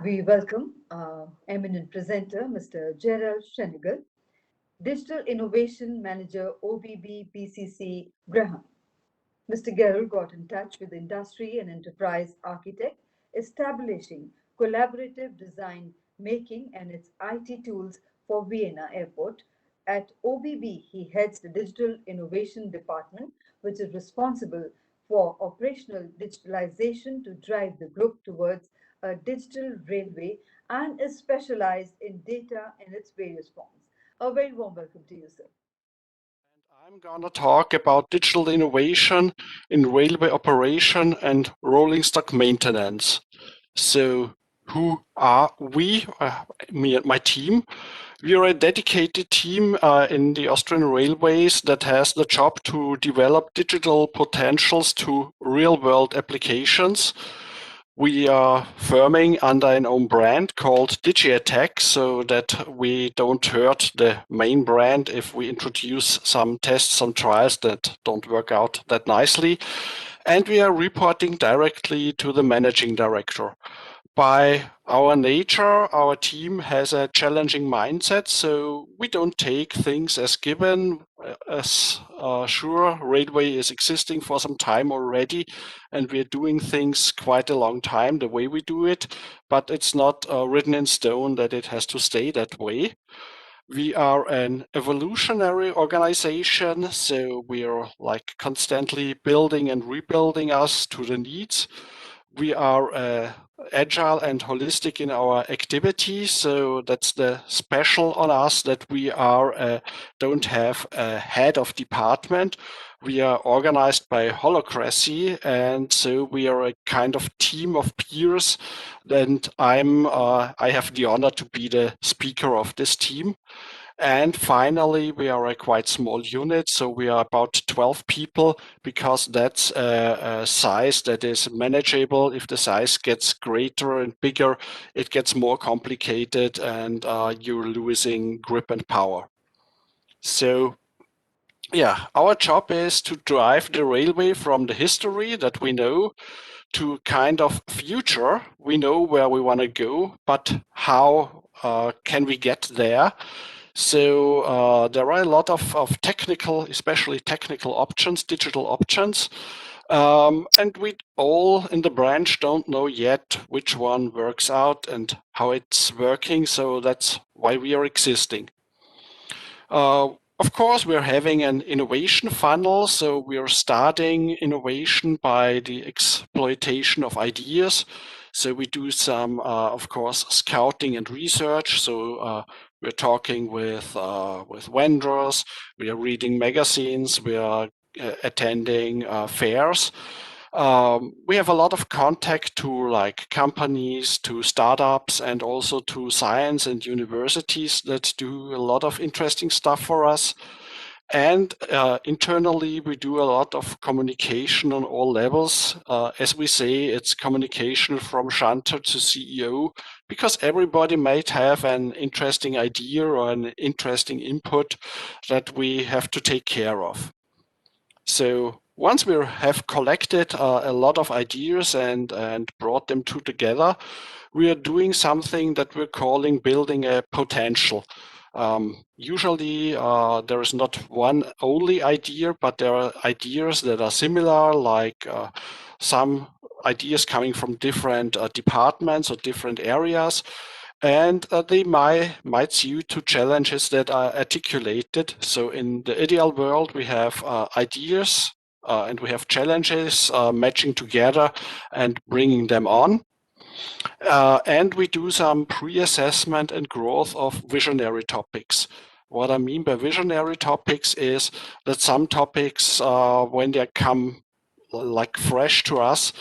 We welcome eminent presenter Mr. Gerald Schinagl, Digital Innovation Manager ÖBB BCC GmbH. Mr. Gerald got in touch with industry and enterprise architect, establishing collaborative design making and its IT tools for Vienna Airport. At OBB, he heads the Digital Innovation Department, which is responsible for operational digitalization to drive the group towards a digital railway and is specialized in data in its various forms. A very warm welcome to you, sir. I'm gonna talk about digital innovation in railway operation and rolling stock maintenance. So, who are we? Me and my team. We are a dedicated team in the Austrian Railways that has the job to develop digital potentials to real-world applications. We are firming under an own brand called DigiAttack so that we don't hurt the main brand if we introduce some tests, some trials that don't work out that nicely. And we are reporting directly to the managing director. By our nature, our team has a challenging mindset, so we don't take things as given, as sure, railway is existing for some time already, and we're doing things quite a long time the way we do it, but it's not written in stone that it has to stay that way. We are an evolutionary organization, so we are like constantly building and rebuilding us to the needs. We are agile and holistic in our activities, so that's the special on us that we are don't have a head of department. We are organized by holacracy, and so we are a kind of team of peers. And I have the honor to be the speaker of this team. And finally, we are a quite small unit, so we are about 12 people because that's a size that is manageable. If the size gets greater and bigger, it gets more complicated and you're losing grip and power. So yeah, our job is to drive the railway from the history that we know to kind of future. We know where we want to go, but how can we get there? So there are a lot of technical, especially technical options, digital options. And we all in the branch don't know yet which one works out and how it's working. So that's why we are existing. Of course, we're having an innovation funnel. So we are starting innovation by the exploitation of ideas. So we do some, of course, scouting and research. So we're talking with vendors. We are reading magazines. We are attending fairs. We have a lot of contact to like companies, to startups, and also to science and universities that do a lot of interesting stuff for us. And internally, we do a lot of communication on all levels. As we say, it's communication from Shunter to CEO, because everybody might have an interesting idea or an interesting input that we have to take care of. So once we have collected a lot of ideas and brought them together, we are doing something that we're calling building a potential. Usually there is not one only idea, but there are ideas that are similar, like some ideas coming from different departments or different areas. And they might suit to challenges that are articulated. So in the ideal world, we have ideas and we have challenges matching together and bringing them on. And we do some pre-assessment and growth of visionary topics. What I mean by visionary topics is that some topics, when they come like fresh to us,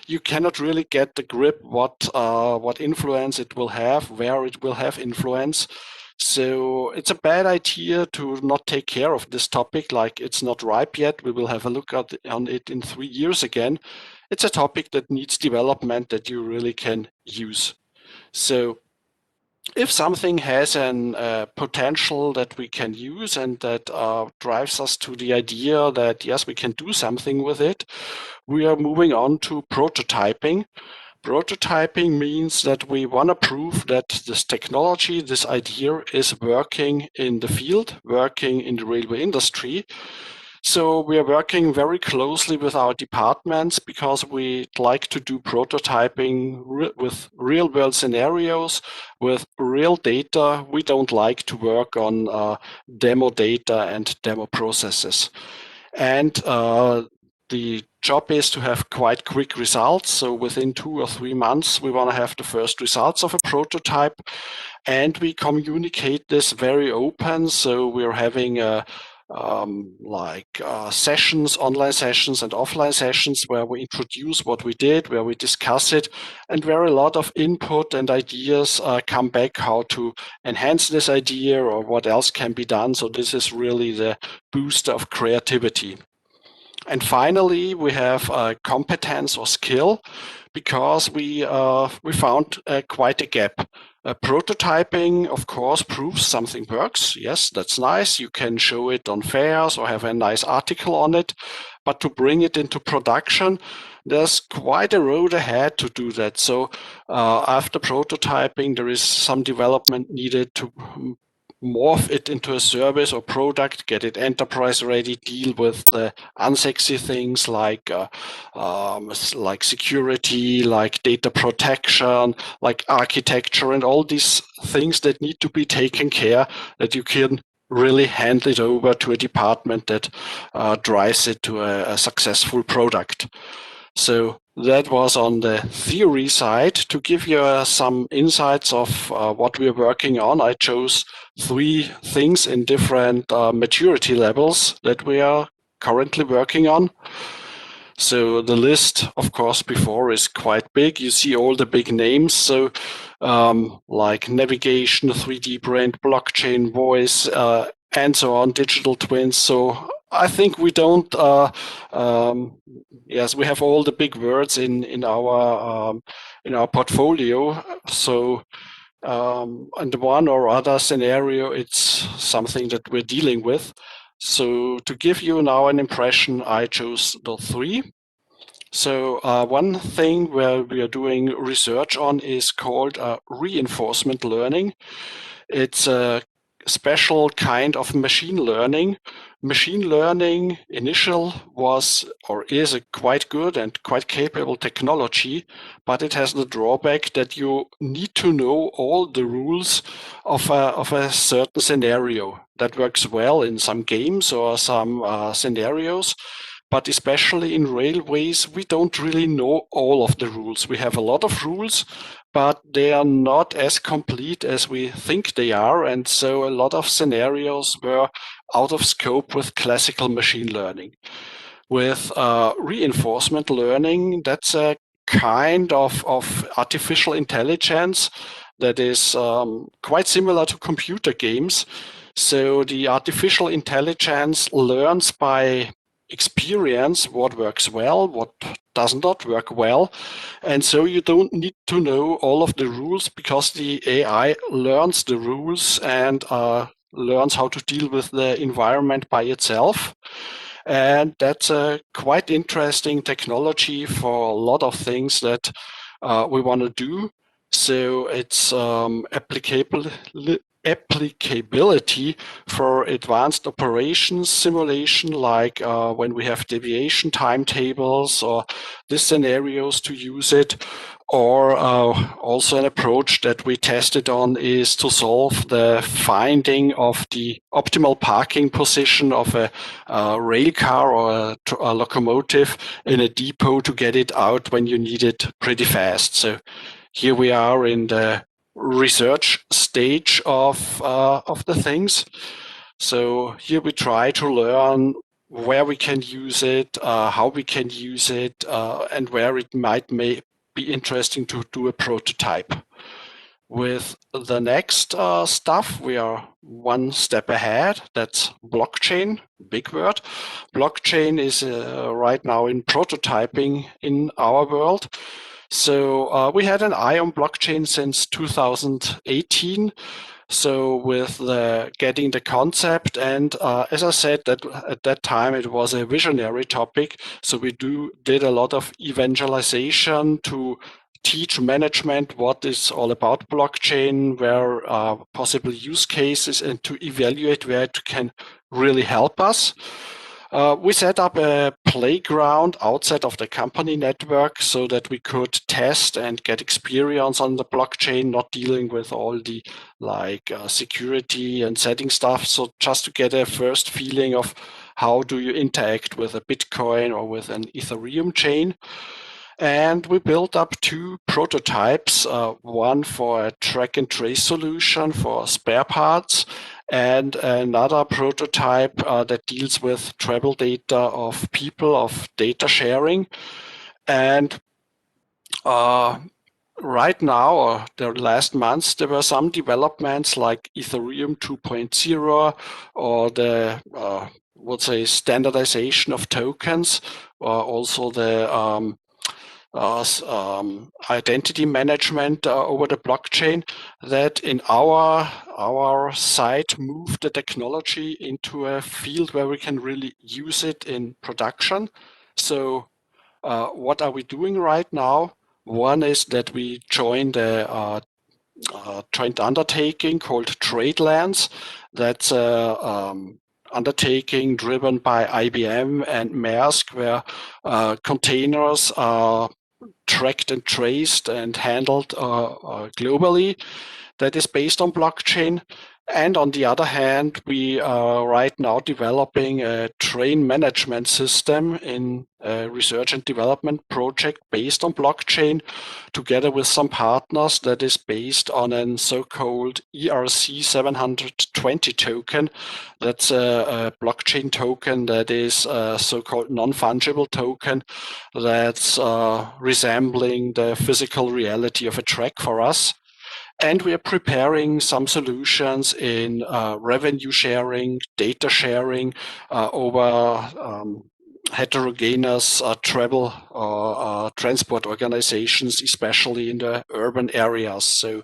you cannot really get the grip what influence it will have, where it will have influence. So it's a bad idea to not take care of this topic, like it's not ripe yet. We will have a look on it in 3 years again. It's a topic that needs development that you really can use. So if something has an potential that we can use and that drives us to the idea that yes, we can do something with it, we are moving on to prototyping. Prototyping means that we want to prove that this technology, this idea is working in the field, working in the railway industry. So we are working very closely with our departments because we like to do prototyping with real world scenarios, with real data. We don't like to work on demo data and demo processes. And the job is to have quite quick results. So within 2 or 3 months, we want to have the first results of a prototype. And we communicate this very open. So we're having sessions, online sessions and offline sessions where we introduce what we did, where we discuss it, and where a lot of input and ideas come back how to enhance this idea or what else can be done. So this is really the booster of creativity. And finally, we have competence or skill because we found quite a gap. Prototyping, of course, proves something works. Yes, that's nice. You can show it on fairs or have a nice article on it. But to bring it into production, there's quite a road ahead to do that. So after prototyping, there is some development needed to morph it into a service or product, get it enterprise ready, deal with the unsexy things like security, like data protection, like architecture, and all these things that need to be taken care that you can really hand it over to a department that drives it to a successful product. So that was on the theory side. To give you some insights of what we're working on, I chose 3 things in different maturity levels that we are currently working on. So the list, of course, before is quite big. You see all the big names. So like navigation, 3D print, blockchain, voice, and so on, digital twins. So I think we don't. Yes, we have all the big words in our portfolio. So in one or other scenario, it's something that we're dealing with. So to give you now an impression, I chose the 3. So one thing where we are doing research on is called reinforcement learning. It's a special kind of machine learning. Machine learning initial was or is a quite good and quite capable technology, but it has the drawback that you need to know all the rules of a certain scenario. That works well in some games or some scenarios. But especially in railways, we don't really know all of the rules. We have a lot of rules, but they are not as complete as we think they are. And so a lot of scenarios were out of scope with classical machine learning. With reinforcement learning, that's a kind of artificial intelligence that is quite similar to computer games. So the artificial intelligence learns by experience what works well, what does not work well. And so you don't need to know all of the rules because the AI learns the rules and learns how to deal with the environment by itself. And that's a quite interesting technology for a lot of things that we want to do. So it's applicability for advanced operations simulation, like when we have deviation timetables or these scenarios to use it. Or also an approach that we tested on is to solve the finding of the optimal parking position of a rail car or a locomotive in a depot to get it out when you need it pretty fast. So here we are in the research stage of the things. So here we try to learn where we can use it, how we can use it, and where it might be interesting to do a prototype. With the next stuff, we are one step ahead. That's blockchain, big word. Blockchain is right now in prototyping in our world. So we had an eye on blockchain since 2018. So with getting the concept, and as I said, that at that time it was a visionary topic. So we did a lot of evangelization to teach management what is all about blockchain, where possible use cases, and to evaluate where it can really help us. We set up a playground outside of the company network so that we could test and get experience on the blockchain, not dealing with all the security and setting stuff. So just to get a first feeling of how do you interact with a Bitcoin or with an Ethereum chain. And we built up 2 prototypes, one for a track and trace solution for spare parts, and another prototype that deals with travel data of people, of data sharing. And right now, or the last months, there were some developments like Ethereum 2.0 or the, would say, standardization of tokens, or also the identity management over the blockchain, that in our side moved the technology into a field where we can really use it in production. So what are we doing right now? One is that we joined a joint undertaking called TradeLands. That's a undertaking driven by IBM and Maersk, where containers are tracked and traced and handled globally. That is based on blockchain. And on the other hand, we are right now developing a train management system in a research and development project based on blockchain, together with some partners, that is based on a so-called ERC 720 token. That's a blockchain token that is a so-called non-fungible token that's resembling the physical reality of a track for us. And we are preparing some solutions in revenue sharing, data sharing over heterogeneous travel or transport organizations, especially in the urban areas. So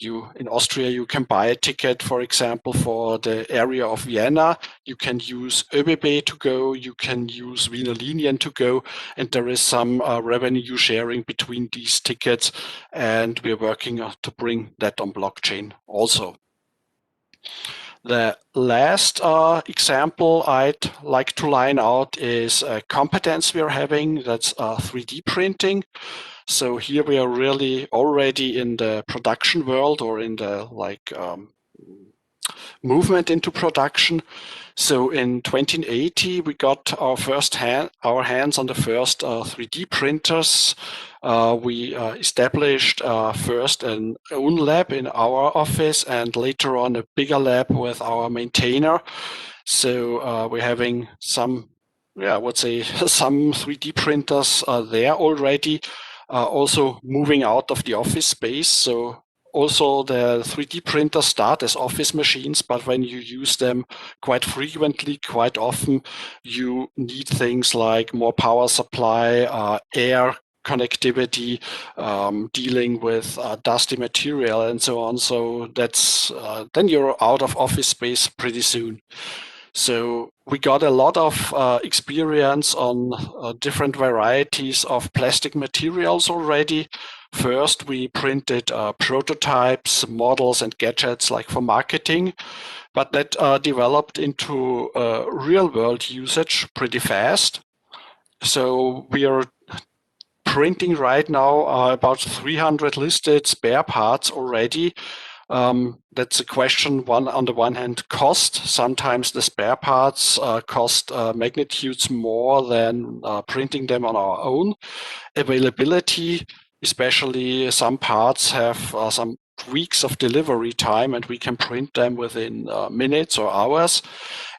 in Austria, you can buy a ticket, for example, for the area of Vienna. You can use ÖBB to go, you can use Wiener Linien to go, and there is some revenue sharing between these tickets, and we're working to bring that on blockchain also. The last example I'd like to line out is a competence we're having, that's 3D printing. So here we are really already in the production world, or in the movement into production. So in 2080, we got our hands on the first 3D printers. We established first an own lab in our office, and later on a bigger lab with our maintainer. So we're having some, I would say, some 3D printers there already. Also moving out of the office space. So also the 3D printers start as office machines, but when you use them quite frequently, quite often, you need things like more power supply, air connectivity, dealing with dusty material and so on. So that's then you're out of office space pretty soon. So we got a lot of experience on different varieties of plastic materials already. First, we printed prototypes, models, and gadgets like for marketing, but that developed into real-world usage pretty fast. So we are printing right now about 300 listed spare parts already. That's a question, on the one hand, cost. Sometimes the spare parts cost magnitudes more than printing them on our own. Availability, especially some parts have some weeks of delivery time, and we can print them within minutes or hours.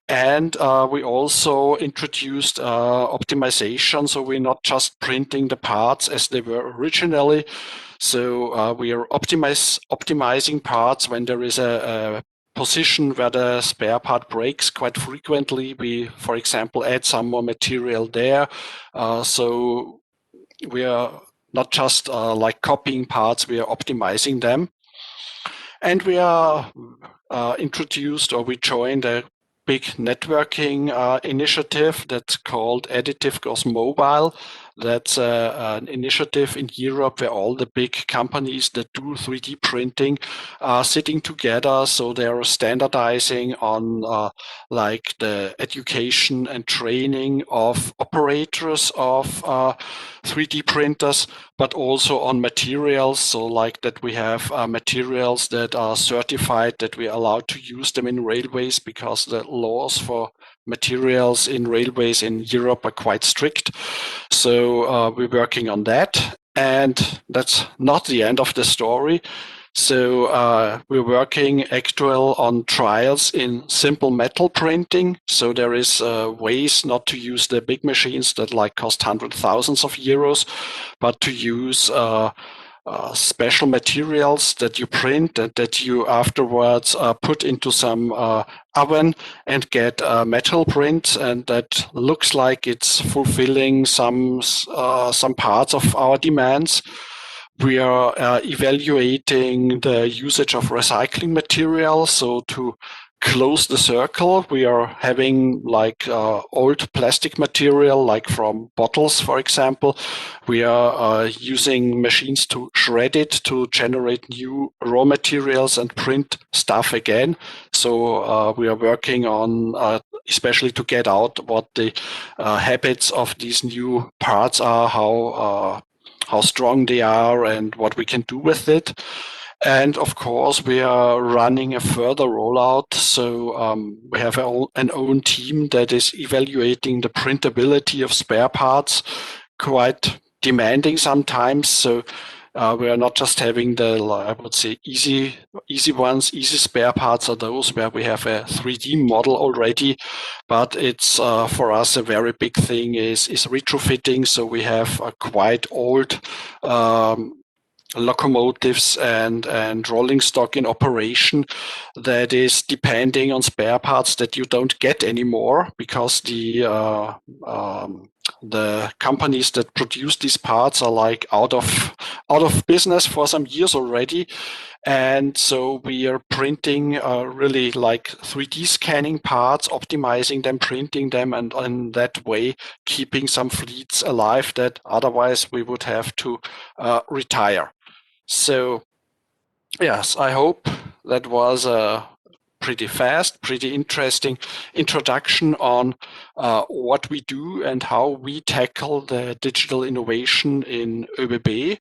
And we also introduced optimization, so we're not just printing the parts as they were originally. So we are optimizing parts when there is a position where the spare part breaks quite frequently. We, for example, add some more material there. So we are not just like copying parts, we are optimizing them. And we are we joined a big networking initiative that's called Additive Goes Mobile. That's an initiative in Europe where all the big companies that do 3D printing are sitting together. So they're standardizing on like the education and training of operators of 3D printers, but also on materials. So like that we have materials that are certified, that we are allowed to use them in railways, because the laws for materials in railways in Europe are quite strict. So we're working on that. And that's not the end of the story. So we're working actual on trials in simple metal printing. So there is ways not to use the big machines that like cost hundreds of thousands of euros, but to use special materials that you print and that you afterwards put into some oven and get metal print, and that looks like it's fulfilling some parts of our demands. We are evaluating the usage of recycling materials. So to close the circle, we are having like old plastic material, like from bottles, for example. We are using machines to shred it to generate new raw materials and print stuff again. So we are working on especially to get out what the habits of these new parts are, how strong they are and what we can do with it. And of course, we are running a further rollout. So we have an own team that is evaluating the printability of spare parts, quite demanding sometimes. So we are not just having the, I would say, easy ones. Easy spare parts are those where we have a 3D model already, but it's for us a very big thing is retrofitting. So we have a quite old locomotives and rolling stock in operation that is depending on spare parts that you don't get anymore, because the companies that produce these parts are like out of business for some years already. And so we are printing really like 3D scanning parts, optimizing them, printing them, and in that way keeping some fleets alive that otherwise we would have to retire. So yes, I hope that was a pretty fast, pretty interesting introduction on what we do and how we tackle the digital innovation in ÖBB.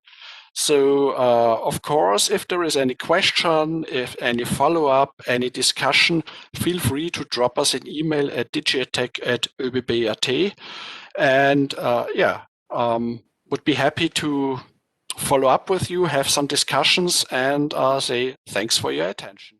So, of course, if there is any question, if any follow-up, any discussion, feel free to drop us an email at digiattach@öbb.at. And would be happy to follow up with you, have some discussions, and say thanks for your attention.